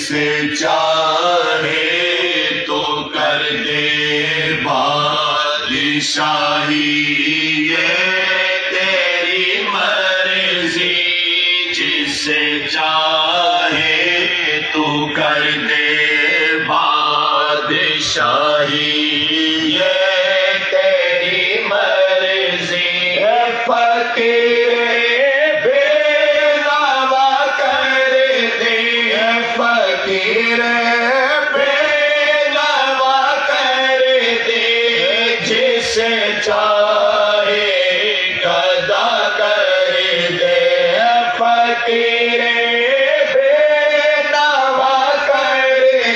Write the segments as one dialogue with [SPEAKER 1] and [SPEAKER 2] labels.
[SPEAKER 1] جسے چاہے تو کر دے بادشاہی، یہ تیری مرضی، جسے چاہے تو کر دے بادشاہی، یہ تیری مرضی، فقیر بے نوا کر دے، فقیر بے نوا کر دے، جسے چاہے گدا کر دے، فقیر بے نوا کر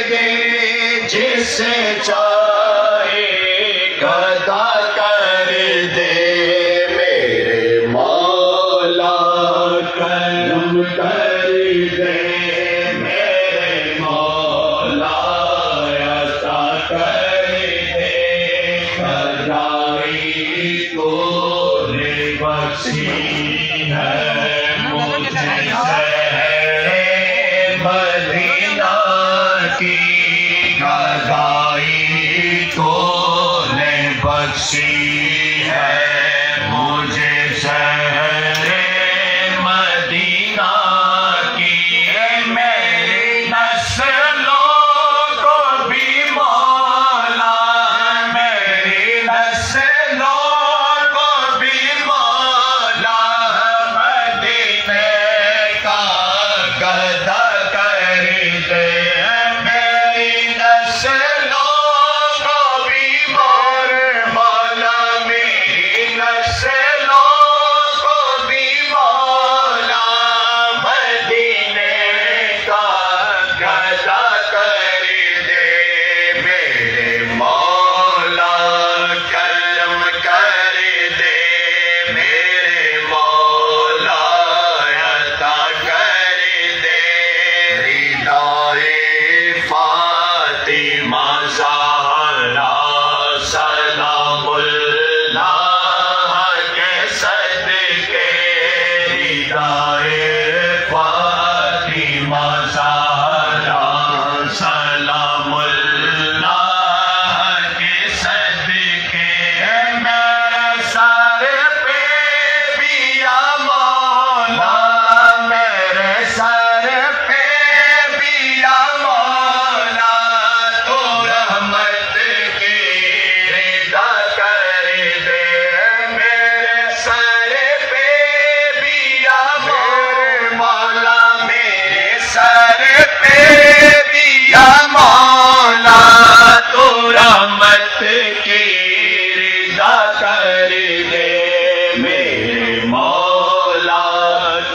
[SPEAKER 1] دے، جسے چاہے گدا کر دے، میرے مولا کرم کر دے، میرے مولا عطا کر دے، خدائی تو نے بخشی ہے مجھے شہر مدینہ کی، خدائی تو نے بخشی ہے مجھے شہر مدینہ کی، میری نسلوں کو بھی مولا، میری نسلوں کو بھی مولا، مدینے کا گدا کر دے، میری نسلوں کو بھی مولا، میری نسلوں کو بھی مولا، مدینے کا گدا کر دے، میرے مولا کرم کر دے، میرے مولا عطا کر دے، ردائے فاطمہ زہرا سلام اللہ کے صدقے، ردائے فاطمہ زہرا سلام اللہ کے صدقے، میرے سر پہ بھی یا مولا، میرے سر پہ بھی یا مولا، تو رحمت کی رضا کر دے، میرے سر پہ بھی یا مولا، میرے سر پہ بھی یا مولا، تو رحمت کی رضا کر دے، میرے مولا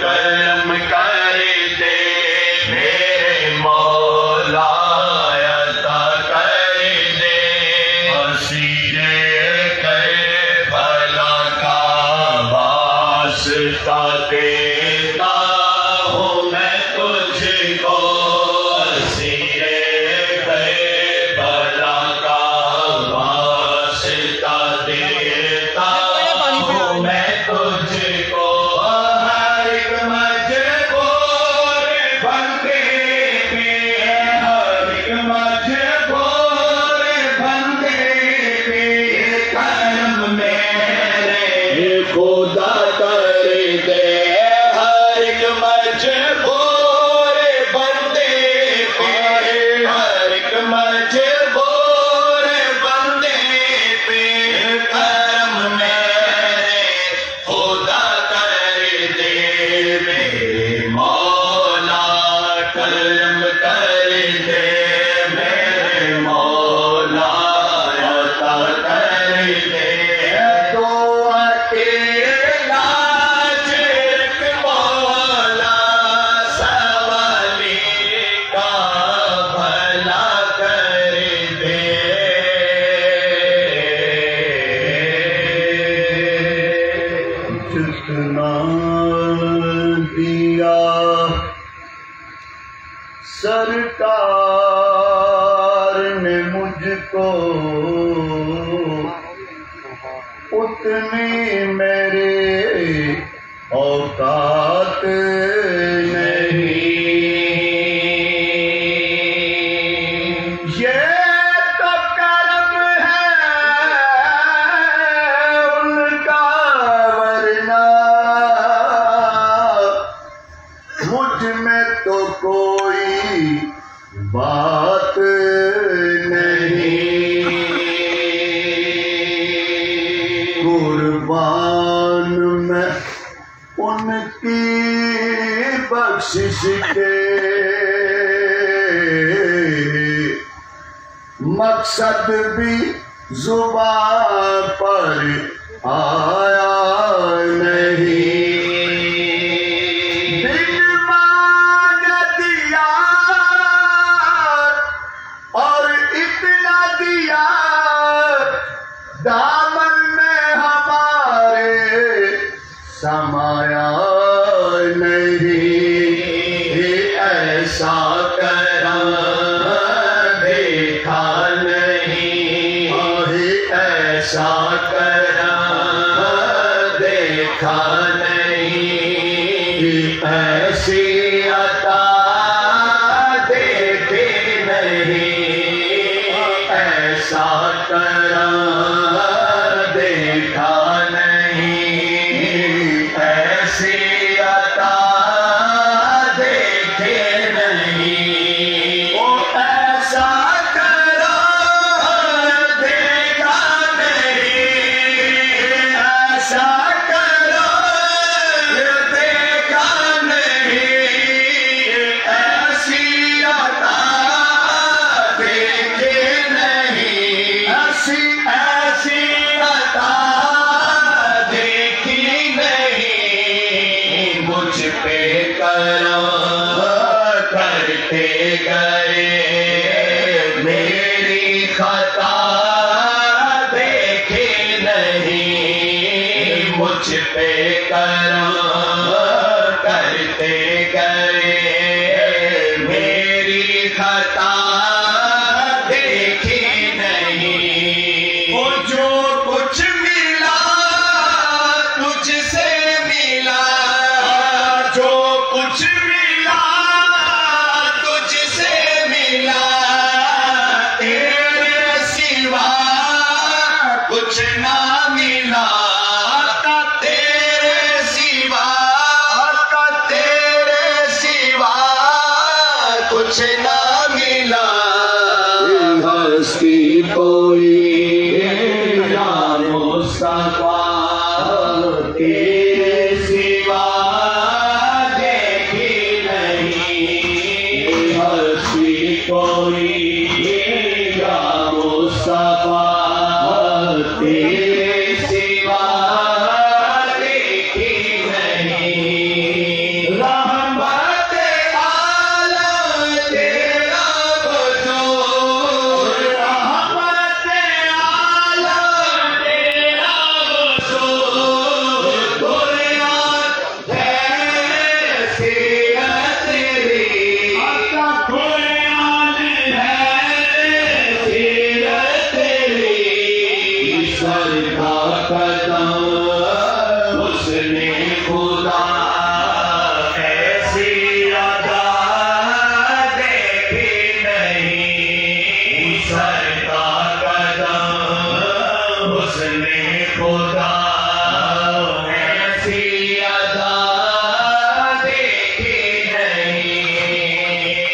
[SPEAKER 1] کرم کر دے، میرے مولا عطا کر دے، اسیر کربلا کا واسطہ دیتا ہوں میں تجھ کو، اسیر کربلا کا واسطہ دیتا ہوں میں تجھ کو، ہر ایک مجبور بندے پہ، ہر ایک مجبور بندے پہ کرم میرے خدا کر دے، ہر ایک مجبور بندے پہ، ہر ایک مجبور بندے پہ کرم میرے خدا کر دے، میرے مولا کرم کر دے، میرے مولا عطا کر دے، دعا تیرے لاج رکھ مولا، سوالی کا بھلا کر دے، جتنا دیا سرکار نے مجھ کو، اتنی میرے اوقات نہیں، بات نہیں، قربان میں ان کی بخشش کے مقصد بھی زبان پر آیا نہیں، دل مانگ دیا اور اتنا دیا، دامن میں ہمارے سمایا نہیں، ایسا کرم دیکھا نہیں، ایسا کرم دیکھا نہیں، ایسی عطا دیکھے نہیں، ایسا کرم دیکھا نہیں، ایسی عطا دیکھے نہیں، وہ ایسا کرم دیکھا نہیں، ایسا کرم دیکھا نہیں، ایسی عطا دیکھے نہیں، ایسی عطا دیکھی نہیں، مجھ پہ کرم کرتے گئے، میری خطا دیکھے نہیں، مجھ پہ کرم کرتے گئے، میری خطا دیکھی نہیں، وہ جو کچھ ملا تجھ سے ملا، جو کچھ ملا تجھ سے ملا، تیرے سوا کچھ نہ ملا، تیرے سوا کچھ نہ ملا، ہستی کوئی یا مصطفیٰ تیرے سوا دیکھی نہیں، ہستی کوئی یا مصطفیٰ تیرے سوا دیکھی نہیں، رحمت عالم تیرا وجود، رحمت عالم تیرا وجود، قرآن ہے سیرت تیری، قرآن ہے سیرت تیری، سر کا قدم حسن خدا، ایسی ادا دیکھی نہیں، سر کا قدم حسن خدا، ایسی ادا دیکھی نہیں،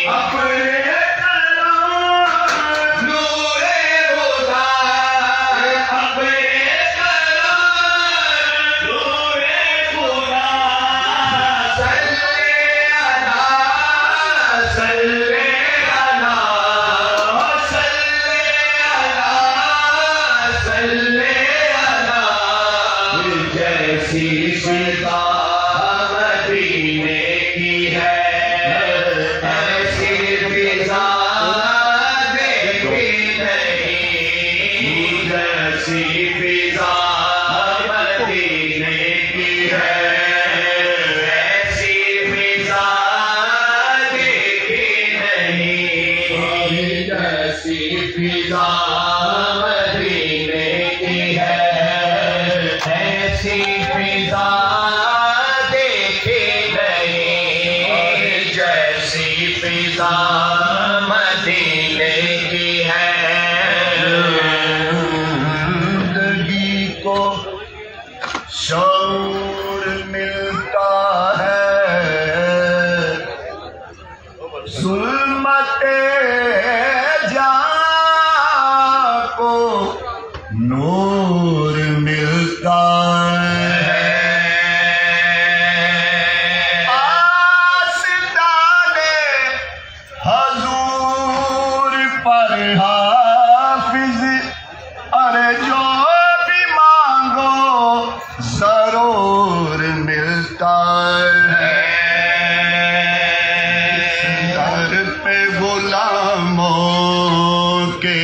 [SPEAKER 1] اپنے کرم نور خدا، اپنے کرم نور خدا، صلی علی صلی علی صلی علی، جیسی فضا مدینے کی ہے، ایسی فضا دیکھی نہیں، جیسی فضا مدینے کی ہے، ایسی فضا دیکھی نہیں، جیسی فضا مدینے کی ہے، ایسی فضا دیکھی نہیں، جیسی فضا مدینے کی ہے، زندگی کو شعور ملتا ہے، ظلمت نور ملتا ہے آستان حضور پر حافظ ارے جو بھی مانگو ضرور ملتا ہے در پہ غلاموں کے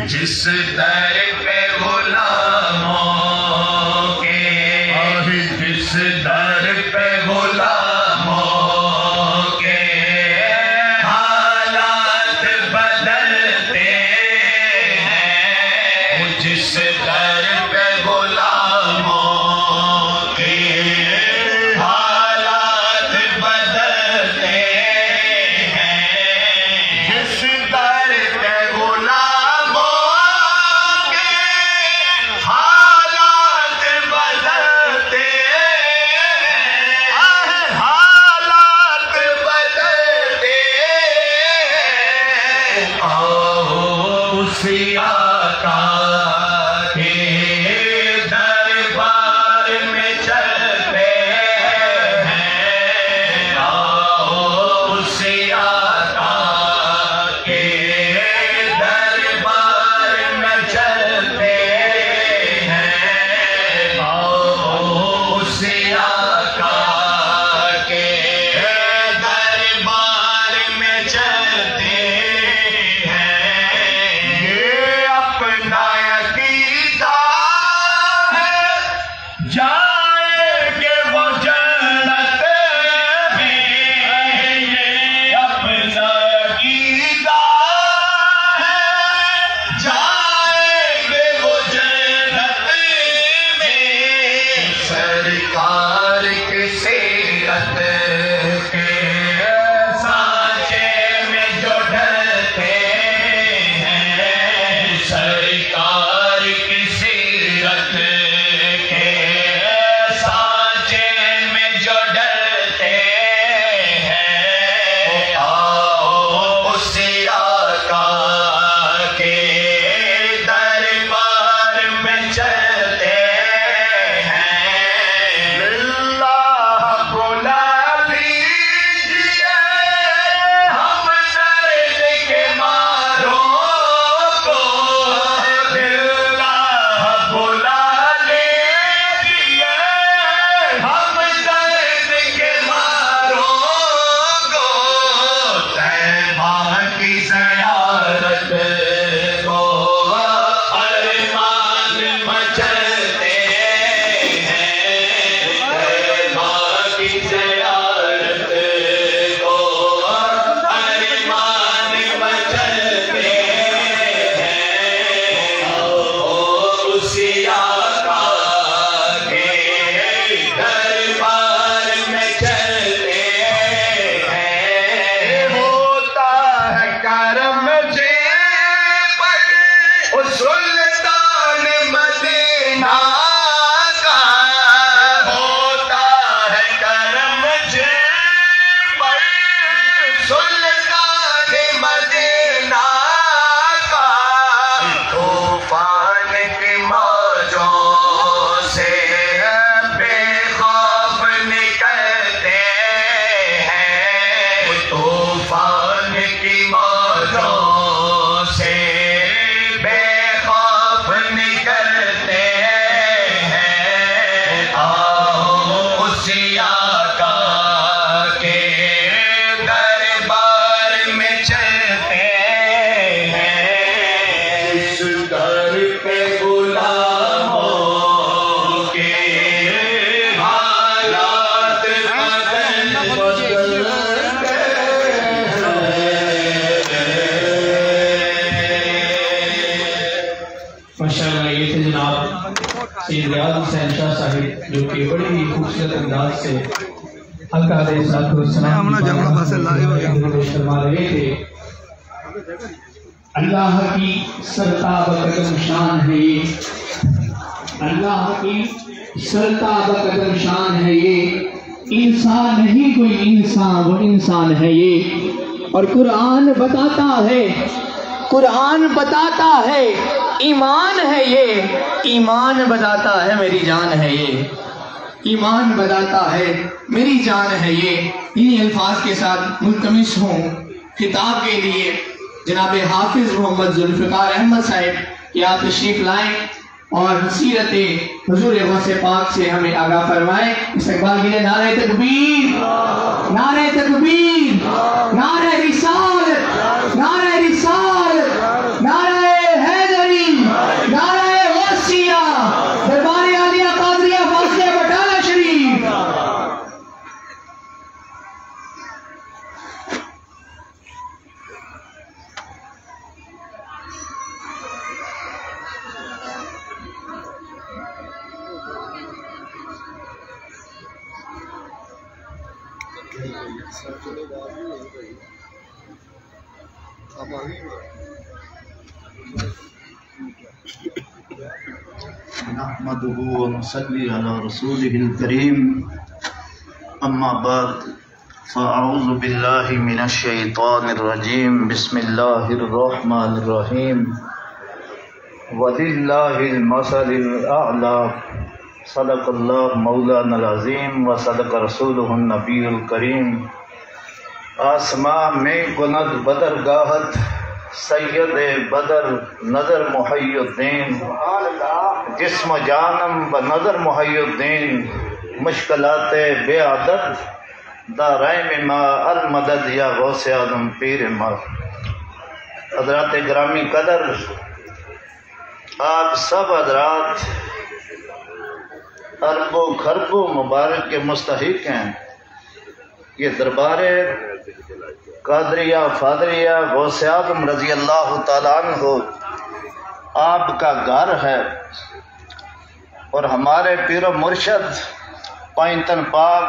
[SPEAKER 1] جس در پہ غلاموں کے جس در پہ غلاموں کے حالات بدلتے ہیں جس در پہ غلاموں کے حالات بدلتے ہیں جس در پہ اسی آقا کے دربار میں چلتے ہیں آؤ اسی آقا کے دربار میں چلتے ہیں آؤ اسی آقا کے دربار میں چلتے جائیں گے وہ جنت میں یہ اپنا عقیدہ ہے جائیں گے وہ جنت میں سرکار کی سیرت کے سانچے میں جو ڈھلتے ہیں سرکار کی سیرت سلطان مدینہ کا ہوتا ہے کرم پر سلطان مدینہ کا طوفان کی موجوں سے بے خوف نکلتے ہیں طوفان کی موجوں سے نکلتے ہیں آؤ اسی آقا کے دربار میں چلتے ہیں اس در پہ غلاموں کے حالات بدلتے
[SPEAKER 2] ماشاءاللہ یہ تھے جناب سید ریاض حسین شاہ صاحب جو کہ بڑی ہی خوبصورت انداز سے حلقہ علیہ السلام فرما رہے تھے اللہ کی سرتاب قدم شان ہے یہ اللہ کی سرتاب قدم شان ہے یہ انسان نہیں کوئی انسان وہ انسان ہے یہ اور قرآن بتاتا ہے ایمان ہے یہ، ایمان بتاتا ہے میری جان ہے یہ، ایمان بتاتا ہے میری جان ہے یہ۔ انہی الفاظ کے ساتھ ملتمس ہوں خطاب کے لیے جناب حافظ محمد ذوالفقار احمد صاحب کہ آپ تشریف لائیں اور سیرت حضور غوث پاک سے ہمیں آگاہ فرمائیں۔ استقبال کے لیے نعرہ تکبیر، نعرہ تکبیر، نعرہ رسالت، نعرہ رسالت، نعرہ حیدری، نعرہ غوثیہ، دربار عالیہ قادریہ فاضلیہ بٹالہ شریف۔
[SPEAKER 1] نحمده ونصلي على رسوله الكريم اما بعد فاعوذ بالله من الشيطان الرجيم بسم الله الرحمن الرحيم ولله المثل الاعلى صدق الله مولانا العظيم وصدق رسوله النبي الكريم۔ آسمان میں کند بدر گاہت سید بدر نظر محی الدین، جسم جانم و نظر محی الدین، مشکلات بے عدد دارائم ما المدد یا غوث اعظم پیر ما۔ حضرات گرامی قدر، آپ سب حضرات اربوں خربوں مبارک کے مستحق ہیں۔ یہ دربار قادریہ فاضلیہ غوث اعظم رضی اللہ تعالیٰ عنہ آپ کا گھر ہے، اور ہمارے پیر و مرشد پائنتن پاک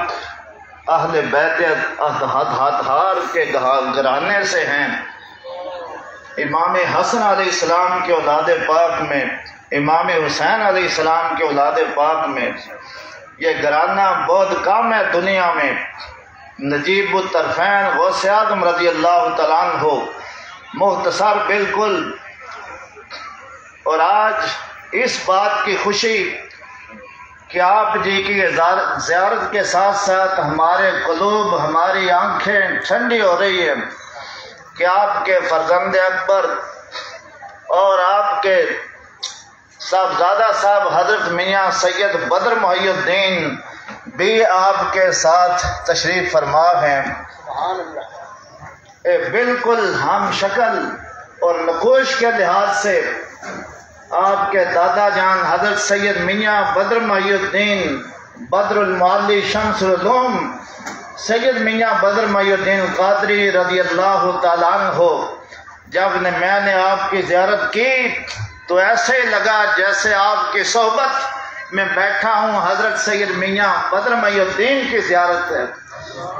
[SPEAKER 1] اہل بیت ہتھار کے گھرانے سے ہیں۔ امام حسن علیہ السلام کے اولاد پاک میں، امام حسین علیہ السلام کے اولاد پاک میں یہ گھرانہ بہت کم ہے دنیا میں۔ نجیب الطرفین غوث اعظم رضی اللہ تعالیٰ عنہ، مختصر بالکل۔ اور آج اس بات کی خوشی کہ آپ جی کی زیارت کے ساتھ ساتھ ہمارے قلوب، ہماری آنکھیں ٹھنڈی ہو رہی ہیں کہ آپ کے فرزند اکبر اور آپ کے صاحبزادہ صاحب حضرت میاں سید بدر محی الدین بھی آپ کے ساتھ تشریف فرما ہیں۔ بالکل ہم شکل اور نقوش کے لحاظ سے آپ کے دادا جان حضرت سید میاں بدر محی الدین بدر المعلی شمس العلوم سید میاں بدر محی الدین قادری رضی اللہ تعالیٰ عنہ، جب میں نے آپ کی زیارت کی تو ایسے لگا جیسے آپ کی صحبت میں بیٹھا ہوں حضرت سید میاں بدر محی الدین کی زیارت ہے۔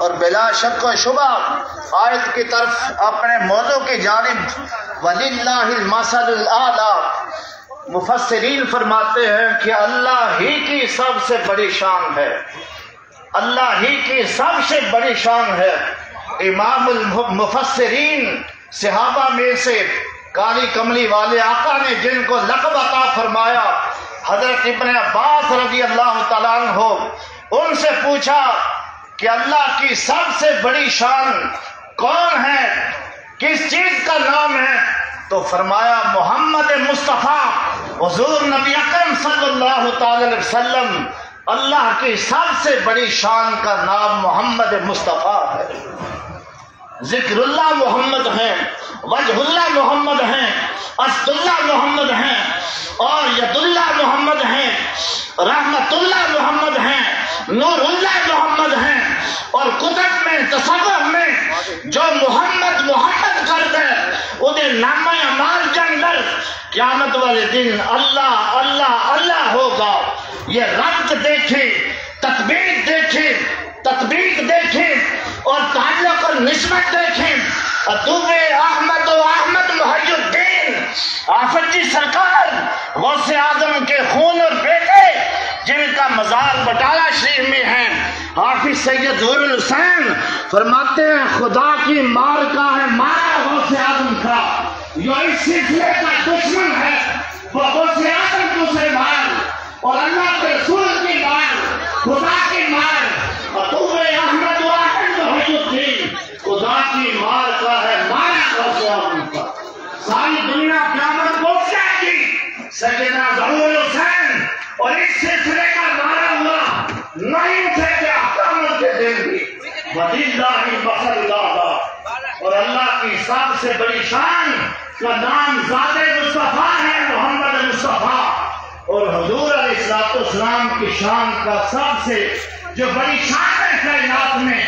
[SPEAKER 1] اور بلا شک و شبہ آیت کی طرف اپنے موضوع کی جانب وَلِلَّهِ الْمَثَلُ الْأَعْلَىٰ، مفسرین فرماتے ہیں کہ اللہ ہی کی سب سے بڑی شان ہے، اللہ ہی کی سب سے بڑی شان ہے۔ امام المفسرین صحابہ میں سے کالی کملی والے آقا نے جن کو لقب عطا فرمایا حضرت ابن عباس رضی اللہ تعالیٰ عنہ، ان سے پوچھا کہ اللہ کی سب سے بڑی شان کون ہے، کس چیز کا نام ہے؟ تو فرمایا محمد مصطفیٰ حضور نبی اکرم صلی اللہ تعالی علیہ وسلم، اللہ کی سب سے بڑی شان کا نام محمد مصطفیٰ ہے۔ ذکر اللہ محمد ہیں، وجہ اللہ محمد ہیں، اسد اللہ محمد ہیں، اور ید اللہ محمد ہیں، رحمت اللہ محمد ہیں، نور اللہ محمد ہیں، اور کتب میں تصوف میں جو محمد محمد کر دے انہیں نامہ اعمال کے اندر قیامت والے دن اللہ اللہ اللہ ہوگا۔ یہ ربط دیکھیں، تطبیق دیکھیں اور تعلق اور نسبت دیکھیں۔ ادوب احمد و احمد محی الدین آفت جی سرکار غوث اعظم کے خون اور بیٹے جن کا مزار بٹالہ شریف میں ہے، حافظ سید ظہور الحسین فرماتے ہیں خدا کی مار کا ہے مارا غوث اعظم کا، جو اس سلسلے کا دشمن ہے وہ غوث اعظم کو سے مار، اور اللہ کے رسول کی مار، خدا کی مار، اور تو احمد واحد محی الدین، خدا کی مار کا ہے مارا غوث اعظم کا۔ ساری دنیا قیامت کو جائے گی سیدنا ظہور الحسین اور اس سلسلے کا مارا ہوا نہیں اٹھے گا قیامت کے دن بھی۔ وَلِلَّهِ الْمَثَلُ الْأَعْلَىٰ، اور اللہ کی سب سے بڑی شان کا نام ذات مصطفیٰ ہے محمد مصطفیٰ، اور حضور علیہ السلام کی شان کا سب سے جو بڑی شان ہے کائنات میں،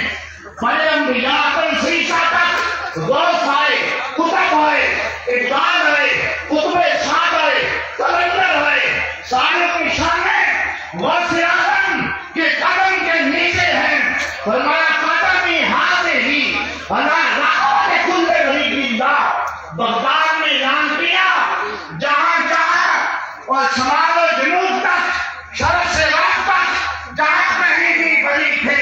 [SPEAKER 1] بڑے انبیاء آدم سے عیسیٰ تک غوث آئے، کتب آئے، اقبال آئے، قطب ارشاد آئے، کلندر آئے، سارے کی شانیں غوث اعظم کے قدم کے نیچے ہیں۔ فرمایا قدمی حاضری علی راہ کل ولی اللہ، بغداد میں اعلان کیا جہاں جہاں اور شمال و جنوب تک، شرق سے غرب تک جہاں کہیں بھی بڑی تھے،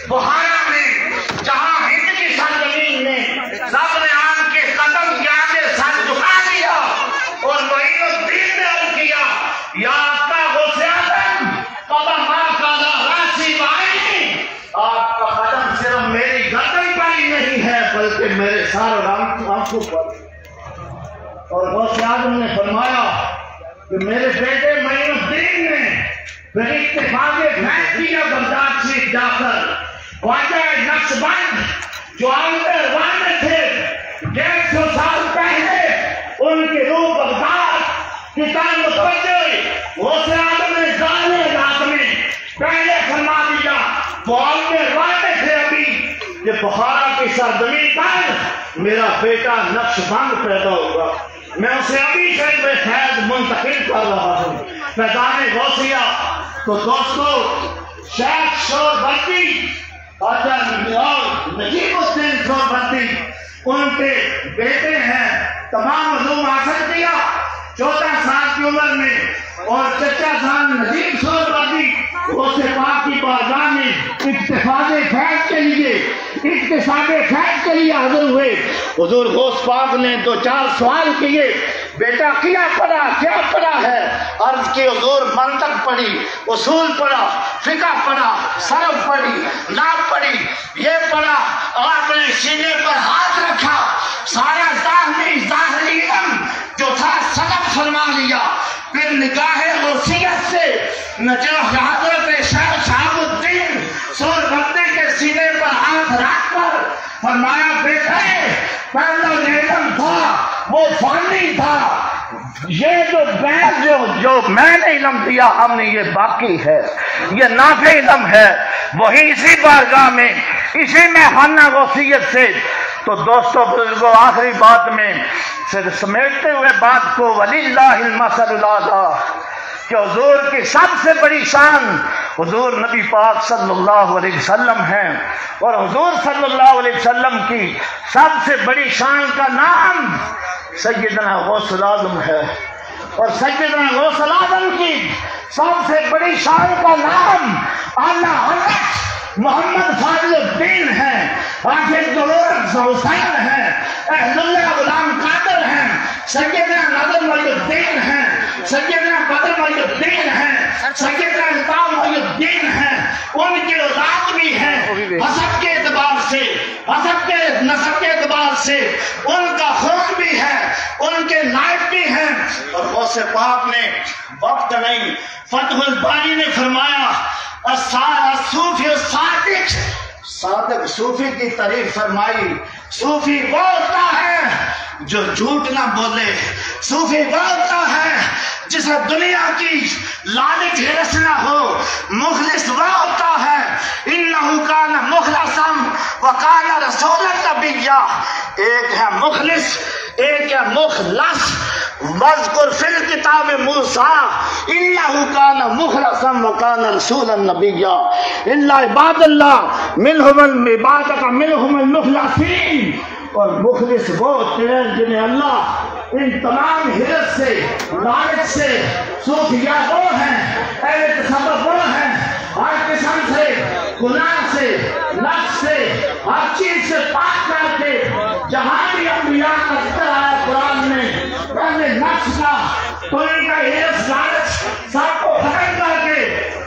[SPEAKER 1] بخارا میں جہاں ہند کی سرزمین میں رب نے آن کے قدم کے آگے سر جھکا دیا، اور معین الدین نے عرض کیا یا آقا غوث اعظم قدم آقا راسی بائی، آپ کا قدم صرف میری گردن پر ہی نہیں ہے بلکہ میرے سارے آنکھوں پر۔ اور غوث اعظم نے فرمایا کہ میرے بیٹے معین الدین نے پھر اتفاق بھیج دیا بغداد سے جا کر، خواجہ نقشبند جو عالم ارواح میں تھے 150 سال پہلے، ان کی روح بغداد کی طرف متوجہ ہوئی۔ غوث اعظم نے ظاہر رات میں پہلے فرما دیا وہ عالم ارواح میں تھے ابھی کہ بخارا کی سرزمین پر میرا بیٹا نقشبند پیدا ہوگا، میں اسے ابھی سے فیض منتقل کر رہا ہوں۔ میدان غوثیہ تو دوستو شیخ شوربردی خواجہ نجیب الدین شوربردی ان کے بیٹے ہیں، تمام علوم حاصل کیا 14 سال کی عمر میں، اور چچا جان نجیب شوربردی غوث پاک کی بارگاہ میں اکتساب فیض کے لیے حاضر ہوئے۔ حضور غوث پاک نے 2-4 سوال کیے، بیٹا کیا پڑھا ہے؟ عرض کی حضور منطق پڑھی، اصول پڑھا، فقہ پڑھا، صرف پڑھی، نحو پڑھی، یہ پڑھا۔ آپ نے سینے پر ہاتھ رکھا، سارا ظاہری علم جو تھا سبق فرما لیا، پھر نگاہ غوثیت سے حضرت شیخ شہاب الدین سوربردی کے سینے پر ہاتھ رکھ کر فرمایا بیٹے پہلا علم تھا وہ فانی تھا، یہ جو میں نے علم دیا ہم نے یہ باقی ہے، یہ نافع علم ہے، وہی اسی بارگاہ میں اسی میں خانہ غوثیت سے۔ تو دوستو بزرگوں آخری بات میں سمیٹتے ہوئے بات کو وَلِلَّهِ الْمَثَلُ الْأَعْلَىٰ، کہ حضور کی سب سے بڑی شان حضور نبی پاک صلی اللہ علیہ وسلم ہیں، اور حضور صلی اللہ علیہ وسلم کی سب سے بڑی شان کا نام سیدنا غوث الاعظم ہے، اور سیدنا غوث الاعظم کی سب سے بڑی شان کا نام اعلیٰ حضرت محمد فاضل الدین ہے، حافظ ضرورت حسین ہے، احد اللہ غلام قادر ہیں، سیدنا نظر ولی الدین ہیں، سیدنا بدر ولی الدین ہیں، سیدنا الطاف ولی الدین ہیں، ان کے اولاد بھی ہیں، حسب کے اعتبار سے، حسب کے نسب کے اعتبار سے ان کا خون بھی ہے، ان کے نائب بھی ہیں۔ اور غوث پاک نے وقت نہیں، فتح الباری نے فرمایا صوفی صادق صوفی کی تعریف فرمائی، صوفی وہ ہوتا ہے جو جھوٹ نہ بولے، صوفی وہ ہوتا ہے جسے دنیا کی لالچ ہرس نہ ہو، مخلص وہ ہوتا ہے انہو کان مخلصا وکان رسولا نبیا، ایک ہے مخلص ایک ہے مخلص۔ وَاذْكُرْ فِي الْكِتَابِ مُوسَىٰ إِنَّهُ كَانَ مُخْلَصًا وَكَانَ رَسُولًا نَبِيًّا إِلَّا عِبَادَ اللَّهِ مِنْهُمُ الْمُخْلَصِينَ اور مخلص وہ ہوتے ہیں جنہیں اللہ ان تمام حرص سے، لالچ سے، صوفیہ وہ ہیں، اہل تصوف وہ ہیں، ہر قسم سے، گناہ سے، نفس سے، ہر چیز سے پاک کر کے جہاں بھی انبیاء کا ذکر آیا قرآن میں، پہلے نفس کا، کوئی کا حرص لالچ سب کو ختم کر کے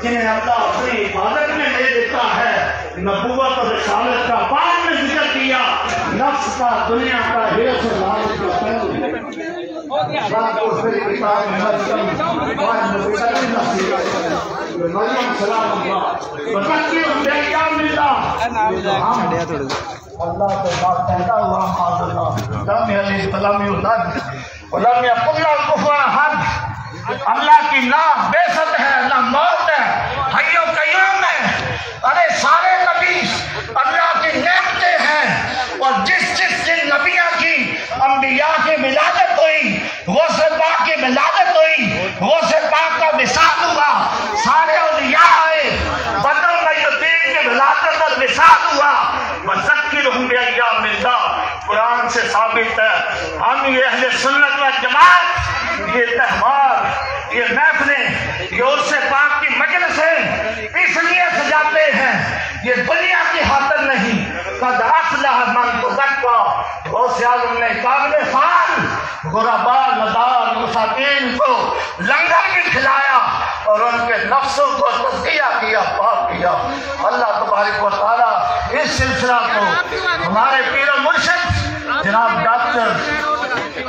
[SPEAKER 1] جنہیں اللہ اپنی عبادت میں لے دیتا ہے، نبوت اور رسالت کا بعد میں ذکر کیا، نفس کا، دنیا کا، حرص اور لالچ کا پہلے مریم سلام اللہ کے بعد پیدا ہوا لم یلد ولم یولد ولم یکن لہ کفوا احد، اللہ کی نہ بعثت ہے نہ موت ہے، حی و قیوم ہے، ارے سارے نبی اللہ کی نعمتیں ہیں، اور جس جن نبیوں کی انبیاء کی ولادت ہوئی، غوث پاک کی ولادت ہوئی، غوث پاک کا وصال ہوا، سارے اولیاء آئے، بدر الدین کی ولادت اور وصال ہوا، وذکرہم بایام اللہ، قرآن سے ثابت ہے۔ ہم یہ اہل سنت و جماعت یہ تہوار، یہ محفلیں، یہ عرس پاک کی مجلسیں اس لیے سجاتے ہیں، یہ دنیا کی خاطر نہیں۔ قد افلح من تزکیٰ، غوث اعظم نے قابل فعال غرباء ندار مساکین کو لنگر بھی کھلایا اور ان کے نفسوں کو تزکیہ کیا، پاک کیا۔ اللہ تبارک و تعالیٰ اس سلسلہ کو ہمارے پیر و مرشد جناب ڈاکٹر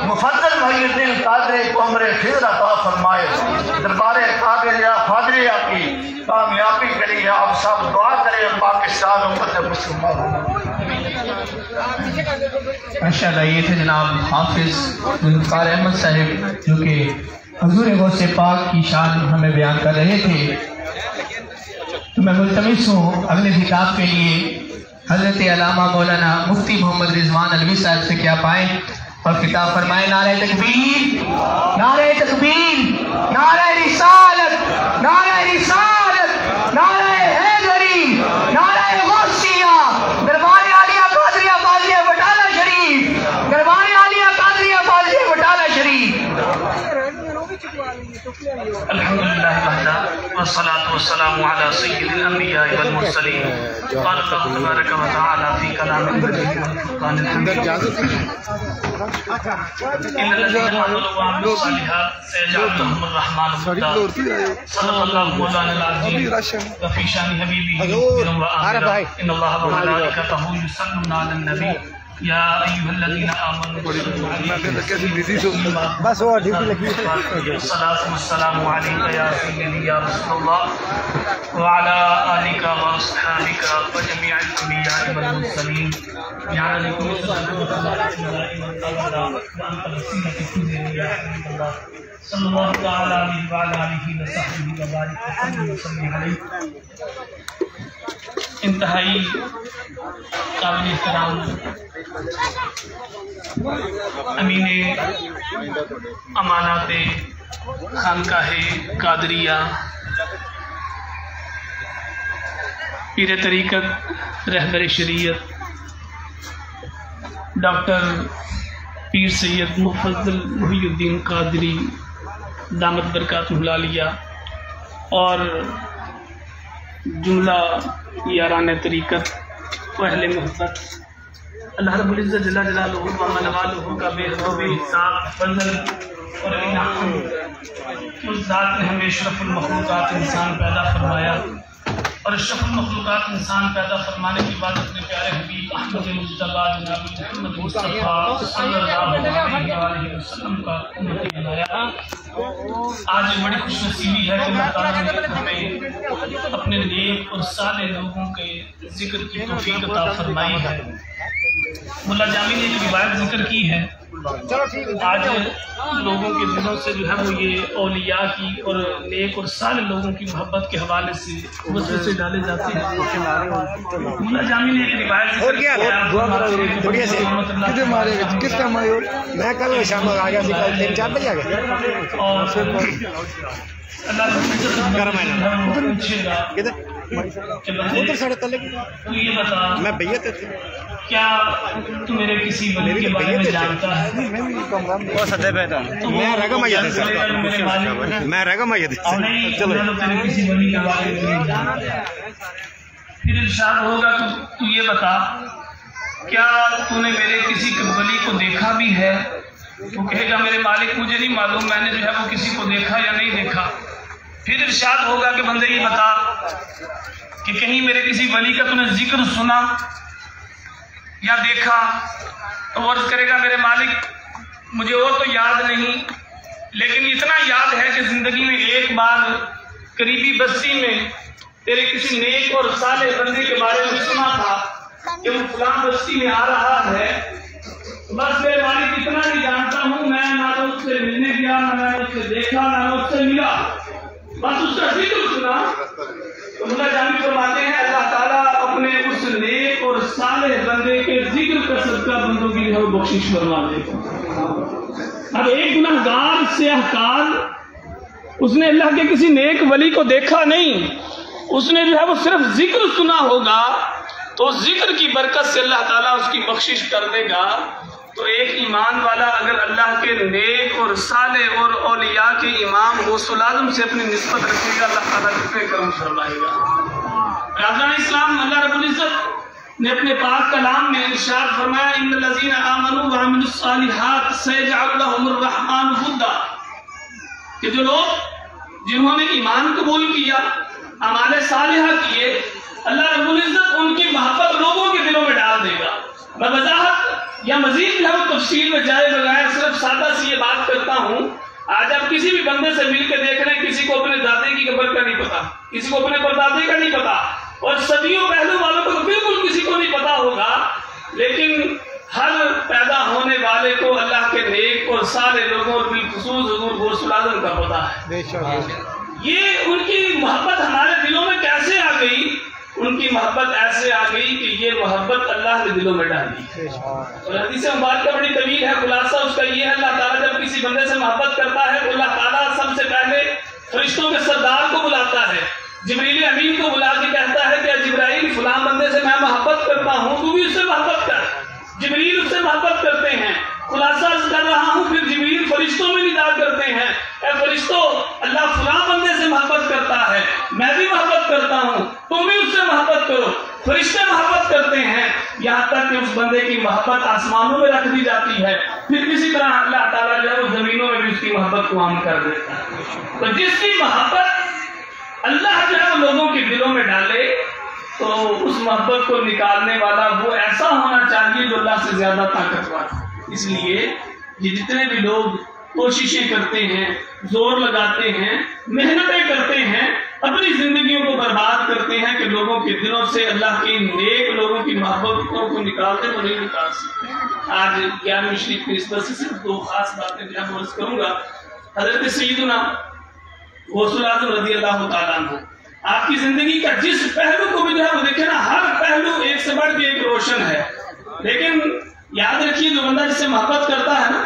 [SPEAKER 1] مفضل محی الدین قادری کو عمر خیر عطا فرمائے، دربار قادریہ کی کامیابی کے لیے آپ سب دعا کریں، پاکستان امت مسلمہ۔
[SPEAKER 2] ماشاءاللہ یہ تھے جناب حافظ ذوالفقار احمد صاحب جو کہ حضور غوث پاک کی شان ہمیں بیان کر رہے تھے۔ تو میں ملتمس ہوں اگلے خطاب کے لیے حضرت علامہ مولانا مفتی محمد رضوان علوی صاحب سے کیا پائیں اور خطاب فرمائیں۔ نعرہ تکبیر، نعرہ تکبیر، نعرہ رسالت، نعرہ رسالت، نعرہ حیدری، نعرہ غوثیہ، دربار عالیہ قادریہ بازیہ بٹالہ شریف، دربار عالیہ قادریہ بازیہ بٹالہ شریف۔
[SPEAKER 3] الحمدللہ وحدہ والصلاة والسلام علی سید الانبیاء والمرسلین، قال اللہ تبارک و تعالی فی کلام المجید والفرقان الحمید، ان الذین آمنوا وعملوا الصالحات سیجعل لهم الرحمن ودا، صدق اللہ مولانا العظیم وفی شان حبیبہ وآمرہ، ان اللہ وملائکتہ یصلون علی النبی یا ایہا الذین آمنوا صلوا علیہ الصلاۃ والسلام علیک یا سیدی یا رسول اللہ وعلی آلک واصحابک وجمیع الانبیاء والمرسلین جعلنی کل صلی اللہ تعالی علیہ وعلی آلہ وصحبہ وبارک وسلم علیہ۔ انتہائی قابل احترام امین امانات خانقاہ قادریہ، پیر طریقت، رہبر شریعت ڈاکٹر پیر سید مفضل محی الدین قادری دامت برکاتہ العالیہ اور جملہ یاران طریقت و اہل محبت، اللہ رب العزت جل جلالہ و من والہ کا بے حساب فضل اور انعام، اس ذات نے ہمیں اشرف المخلوقات انسان پیدا فرمایا، اور اشرف المخلوقات انسان پیدا فرمانے کی بعد اپنے پیارے حبیب احمد مجتبیٰ جناب محمد مصطفیٰ صلی اللہ علیہ وآلہ وسلم کا امتی بنایا۔ آج بڑی خوش نصیبی ہے کہ اللہ تعالیٰ نے ہمیں اپنے نیک اور صالح لوگوں کے ذکر کی توفیق عطا فرمائی ہے۔ ملا جامی نے ایک روایت ذکر کی ہے، آج لوگوں کے دلوں سے جو ہے وہ یہ اولیاء کی اور نیک اور صالح لوگوں کی محبت کے حوالے سے وسوسے ڈالے جاتے ہیں۔ ملا جامی نے ایک روایت ذکر کیا اور اللہ تو یہ بتا
[SPEAKER 4] میں بیعت
[SPEAKER 3] کیا تو میرے کسی ولی کے بارے میں جانتا ہے؟
[SPEAKER 4] میں رگا میت میں رگا میت چلو
[SPEAKER 3] تیرے کسی ولی کے بارے میں نہیں جانتا. پھر ارشاد ہوگا تو یہ بتا کیا تو نے میرے کسی ولی کو دیکھا بھی ہے؟ وہ کہے گا میرے مالک مجھے نہیں معلوم، میں نے جو ہے وہ کسی کو دیکھا یا نہیں دیکھا. پھر ارشاد ہوگا کہ بندے یہ بتا کہ کہیں میرے کسی ولی کا تو نے ذکر سنا یا دیکھا؟ تو وہ عرض کرے گا میرے مالک مجھے اور تو یاد نہیں، لیکن اتنا یاد ہے کہ زندگی میں ایک بار قریبی بستی میں تیرے کسی نیک اور صالح بندے کے بارے میں سنا تھا کہ وہ فلاں بستی میں آ رہا ہے. بس میرے مالک اتنا نہیں جانتا ہوں، میں نہ تو اس سے ملنے گیا، نہ میں اس سے دیکھا، نہ میں اس سے ملا، بس اس کا ذکر سنا. تو مولا جانی فرماتے ہیں اللہ تعالیٰ اپنے اس نیک اور صالح بندے کے ذکر کا صدقہ بندوں کی جو ہے بخشش فرما دیتا. اب ایک گنہگار سیاہکار اس نے اللہ کے کسی نیک ولی کو دیکھا نہیں، اس نے جو ہے وہ صرف ذکر سنا ہوگا، تو ذکر کی برکت سے اللہ تعالیٰ اس کی بخشش کر دے گا. تو ایک ایمان والا اگر اللہ کے نیک اور صالح اور اولیاء کے امام غوث الاعظم سے اپنی نسبت رکھے گا، اللہ تعالیٰ کتنے کرم فرمائے گا. راجان اسلام اللہ رب العزت نے اپنے پاک کلام میں ارشاد فرمایا ان الذین آمنوا وعملوا الصالحات سیجعل لهم الرحمن ودا، کہ جو لوگ جنہوں نے ایمان قبول کیا، اعمال صالحہ کیے، اللہ رب العزت ان کی محبت لوگوں کے دلوں میں ڈال دے گا. میں وضاحت یا مزید جو ہے تفصیل میں جائے بغیر صرف سادہ سی یہ بات کرتا ہوں. آج آپ کسی بھی بندے سے مل کے دیکھ رہے ہیں، کسی کو اپنے دادے کی قبر کا نہیں پتا، کسی کو اپنے پردادے کا نہیں پتا، اور صدیوں پہلو والوں کو بالکل کسی کو نہیں پتا ہوگا، لیکن ہر پیدا ہونے والے کو اللہ کے نیک اور صالح لوگوں اور بالخصوص حضور غوث الاعظم کا پتا ہے. یہ ان کی محبت ہمارے دلوں میں کیسے آ گئی؟ ان کی محبت ایسے آ گئی کہ یہ محبت اللہ کے دلوں میں ڈالی. اور حدیث مبارکہ بڑی طویل ہے، خلاصہ اس کا یہ ہے اللہ تعالیٰ جب کسی بندے سے محبت کرتا ہے تو اللہ تعالیٰ سب سے پہلے فرشتوں کے سردار کو بلاتا ہے، جبریل امین کو بلا کے کہتا ہے کہ جبرائیل فلاں بندے سے میں محبت کرتا ہوں، تو بھی اس سے محبت کر. جبریل اس سے محبت کرتے ہیں. خلاصہ کر رہا ہوں، پھر جبریل فرشتوں میں ندا کرتے ہیں اے فرشتوں اللہ فلاں بندے سے محبت کرتا ہے، میں بھی محبت کرتا ہوں، تم بھی اس سے محبت کرو. فرشتے محبت کرتے ہیں یہاں تک کہ اس بندے کی محبت آسمانوں میں رکھ دی جاتی ہے، پھر کسی طرح اللہ تعالیٰ جو ہے وہ زمینوں میں بھی اس کی محبت کو عام کر دیتا ہے. تو جس کی محبت اللہ جو ہے وہ لوگوں کے دلوں میں ڈالے تو اس محبت کو نکالنے والا وہ ایسا ہونا چاہیے جو اللہ سے زیادہ طاقتور. اس لیے یہ جتنے بھی لوگ کوششیں کرتے ہیں، زور لگاتے ہیں، محنتیں کرتے ہیں، اپنی زندگیوں کو برباد کرتے ہیں کہ لوگوں کے دلوں سے اللہ کے نیک لوگوں کی محبتوں کو نکالتے وہ نہیں نکال سکتے. آج 11ویں شریف کی نسبت سے صرف دو خاص باتیں جو میں عرض کروں گا. حضرت سیدنا غوث الاعظم رضی اللہ تعالیٰ عنہ آپ کی زندگی کا جس پہلو کو بھی جو ہے وہ دیکھیں نا، ہر پہلو ایک سے بڑھ کے ایک روشن ہے. لیکن یاد رکھیے جو بندہ جس سے محبت کرتا ہے نا،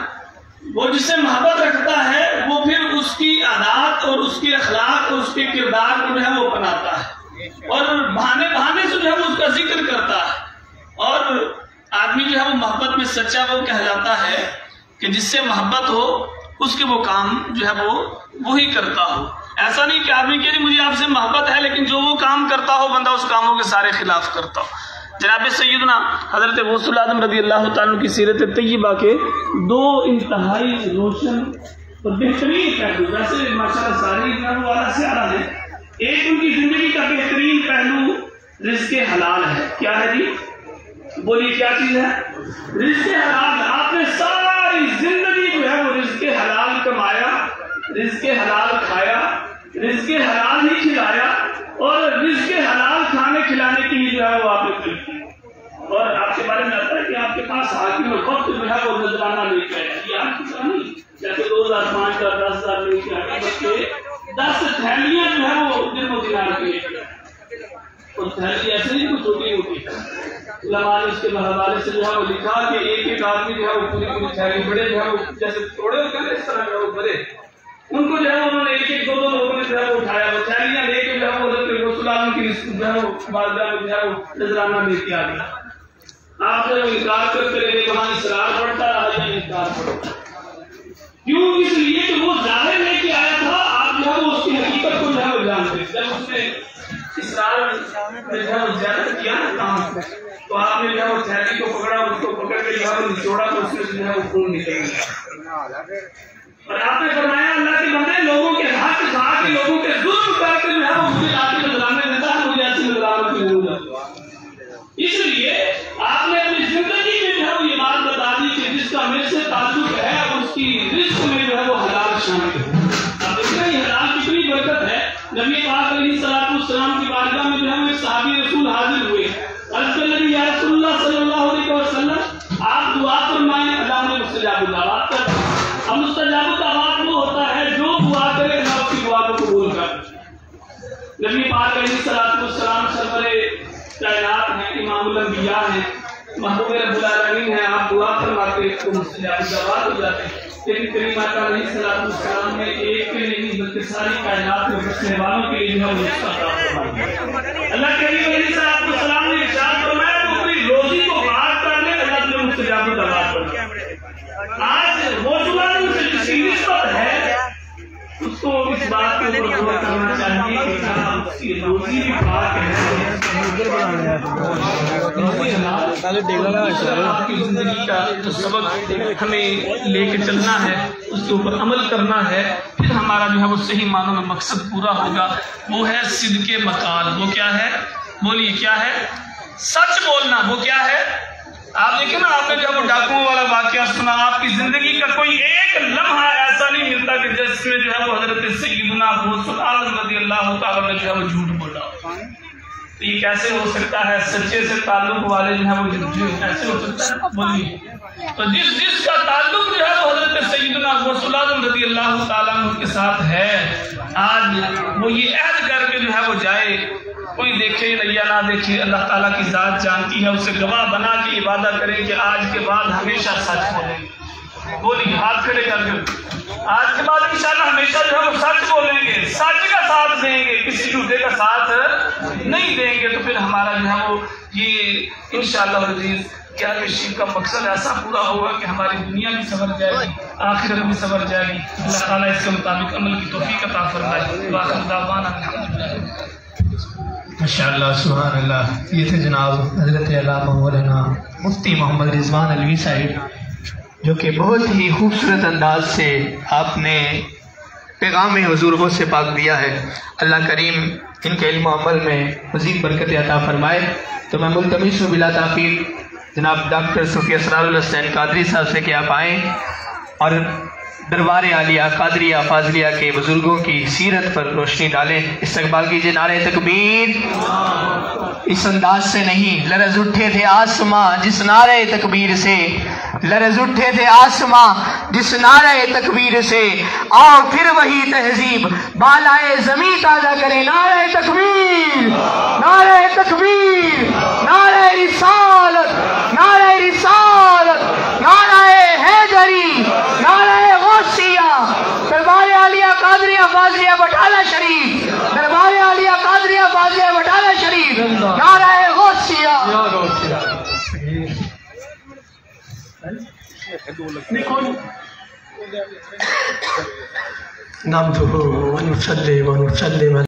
[SPEAKER 3] وہ جس سے محبت رکھتا ہے وہ پھر اس کی عادات اور اس کے اخلاق اور اس کے کردار کو جو ہے وہ اپناتا ہے، اور بہانے بہانے سے جو ہے وہ اس کا ذکر کرتا ہے. اور آدمی جو ہے وہ محبت میں سچا وہ کہلاتا ہے کہ جس سے محبت ہو اس کے وہ کام جو ہے وہ وہی کرتا ہو. ایسا نہیں کہ آدمی کہ مجھے آپ سے محبت ہے لیکن جو وہ کام کرتا ہو بندہ اس کاموں کے سارے خلاف کرتا ہو. جناب سیدنا حضرت غوث الاعظم رضی اللہ تعالیٰ کی سیرت طیبہ کے دو انتہائی روشن اور بہترین پہلو، ویسے ماشاءاللہ ساری والا سے آ رہا ہے. ایک ان کی زندگی کا بہترین پہلو رزق حلال ہے. کیا ہے جی؟ بولیے کیا چیز ہے؟ رزق حلال. آپ نے ساری زندگی جو ہے وہ رزق حلال کمایا، رزق حلال کھایا، رزق حلال ہی کھلایا، اور رزق حلال کھانے کھلانے کے لیے جو ہے وہ آپ نے کر کی. اور آپ کے بارے میں آتا ہے کہ آپ کے پاس حاکم وقت جو ہے وہ نذرانہ لے کے آیا. یہ آپ کی طرح نہیں جیسے 2005 کا 10,000 لے کے آیا، بلکہ 10 تھیلیاں جو ہے وہ دن و دینار کے لیے. اور تھیلی ایسے نہیں کوئی چھوٹی ہوتی ہے. علماء نے اس کے حوالے سے جو ہے وہ لکھا کہ ایک ایک آدمی جو ہے وہ پوری پوری تھیلی بڑے جو ہے وہ جیسے توڑے ہوتے ہیں اس طرح جو ہے وہ بڑے ان کو جو ہے انہوں نے ایک ایک دو دو لوگوں نے جو ہے وہ اٹھایا، وہ تھیلیاں لے کے جو ہے وہ حضرت غوث العالم کی جو ہے وہ بارگاہ میں جو ہے وہ نذرانہ لے کے آ گیا. آپ جو انکار کرتے رہے، وہاں اصرار بڑھتا رہا یا انکار بڑھتا. کیوں؟ اس لیے کہ وہ ظاہر لے کے آیا تھا، آپ جو ہے وہ اس کی حقیقت کو جو ہے وہ جانتے. جب اس نے اصرار جو ہے وہ زیادہ کیا نا کام، تو آپ نے جو ہے وہ تھیلی کو پکڑا، اس کو پکڑ کے جو ہے وہ نچوڑا تو اس میں جو ہے وہ خون نکل گیا. اور آپ نے فرمایا اللہ کے بندے لوگوں کے حق کھا کے لوگوں کے ظلم کر کے جو ہے وہ مجھے آ کے نذرانے دیتا ہے، مجھے ایسی نذرانوں کی ضرورت. اس لیے آپ نے اپنی زندگی میں جو ہے وہ یہ بات بتا دی کہ جس کا میرے سے تعلق ہے اس کی رزق میں جو ہے وہ حلال شامل ہے. اب دیکھیں یہ حلال کتنی برکت ہے. نبی پاک علیہ الصلوۃ والسلام کی بارگاہ میں جو ہے وہ ایک صحابی رسول حاضر ہوئے. عرض کرنے لگے یا رسول اللہ صلی اللہ علیہ وسلم آپ دعا فرمائیں، اللہ نے مستجاب الدعوات کر. اب مستجاب الدعوات وہ ہوتا ہے جو دعا کرے اللہ اس کی دعا کو قبول کر. نبی پاک علیہ الصلوۃ والسلام سرور کائنات ہیں، امام الانبیاء ہیں، محبوب رب العالمین ہیں. آپ دعا فرماتے تو مستجاب الدعوات ہو جاتے ہیں. لیکن کریم آقا علیہ الصلوۃ والسلام نے ایک کے نہیں بلکہ ساری کائنات میں بسنے والوں کے لیے جو ہے وہ رزق عطا فرمایا. اللہ کریم علیہ الصلوۃ والسلام نے ارشاد فرمایا تو اپنی روزی کو باہر کر لے، اللہ نے مستجاب الدعوات فرمایا. آج وہ جو جس کی نسبت ہے اس کو اس بات کے اوپر غور کرنا چاہیے کہ کیا اس کی روزی بھی پاک ہے. آپ کی زندگی کا جو سبق ہمیں لے کے چلنا ہے اس کے اوپر عمل کرنا ہے، پھر ہمارا جو ہے وہ صحیح معنوں میں مقصد پورا ہوگا. وہ ہے صدق مقال. وہ کیا ہے؟ بولیے کیا ہے؟ سچ بولنا. وہ کیا ہے؟ آپ دیکھیں نا، آپ نے جب وہ ڈاکوؤں والا واقعہ سنا، آپ کی زندگی کا کوئی ایک لمحہ ایسا نہیں ملتا کہ جس میں جو ہے وہ حضرت سیدنا غوث العالم رضی اللہ تعالیٰ نے جو ہے وہ جھوٹ بولا. تو یہ کیسے ہو سکتا ہے؟ سچے سے تعلق والے جو ہے وہ کیسے ہو سکتا ہے؟ بولیے. تو جس کا تعلق جو ہے وہ حضرت سیدنا غوث العالم رضی اللہ تعالیٰ عنہ کے ساتھ ہے، آج وہ یہ عہد کر کے جو ہے وہ جائے، کوئی دیکھے یا نہ دیکھے اللہ تعالیٰ کی ذات جانتی ہے، اسے گواہ بنا کے وعدہ کرے کہ آج کے بعد ہمیشہ سچ بولیں گے. بولیے ہاتھ کھڑے کر کے، آج کے بعد انشاءاللہ ہمیشہ جو ہے وہ سچ بولیں گے، سچ کا ساتھ دیں گے، کسی جھوٹے کا ساتھ نہیں دیں گے. تو پھر ہمارا جو ہے وہ یہ انشاءاللہ عزیز کیا شریف کا مقصد ایسا پورا ہوگا کہ ہماری دنیا بھی سنور جائے گی، آخرت بھی سنور جائے گی. اللہ تعالیٰ اس کے مطابق عمل کی توفیق عطا فرمائے. وآخر دعوانا الحمدللہ.
[SPEAKER 2] ماشاءاللہ سبحان اللہ. یہ تھے جناب حضرت علامہ مولانا مفتی محمد رضوان علوی صاحب، جو کہ بہت ہی خوبصورت انداز سے آپ نے پیغام حضور غوث پاک دیا ہے. اللہ کریم ان کے علم و عمل میں مزید برکت عطا فرمائے. تو میں ملتمس ہوں بلا تاخیر جناب ڈاکٹر صوفی اسرار الحسین قادری صاحب سے کہ آپ آئیں اور دربار عالیہ قادریہ فاضلیہ کے بزرگوں کی سیرت پر روشنی ڈالیں. استقبال کیجئے. نعرہ تکبیر. اس انداز سے نہیں، لرز اٹھے تھے آسماں جس نعرہ تکبیر سے، لرز اٹھے تھے آسماں جس نعرہ تکبیر سے. آؤ پھر وہی تہذیب بالائے زمین تازہ کرے. نعرہ تکبیر، نعرہ تکبیر، نعرہ رسالت، نعرہ رسالت، نعرہ حیدری، نعرہ غوثیہ. دربار عالیہ قادریہ فاضلیہ بٹالہ شریف، دربار عالیہ قادریہ فاضلیہ بٹالہ شریف. نعرہ غوثیہ. نعمدہ ونصلی ونسلم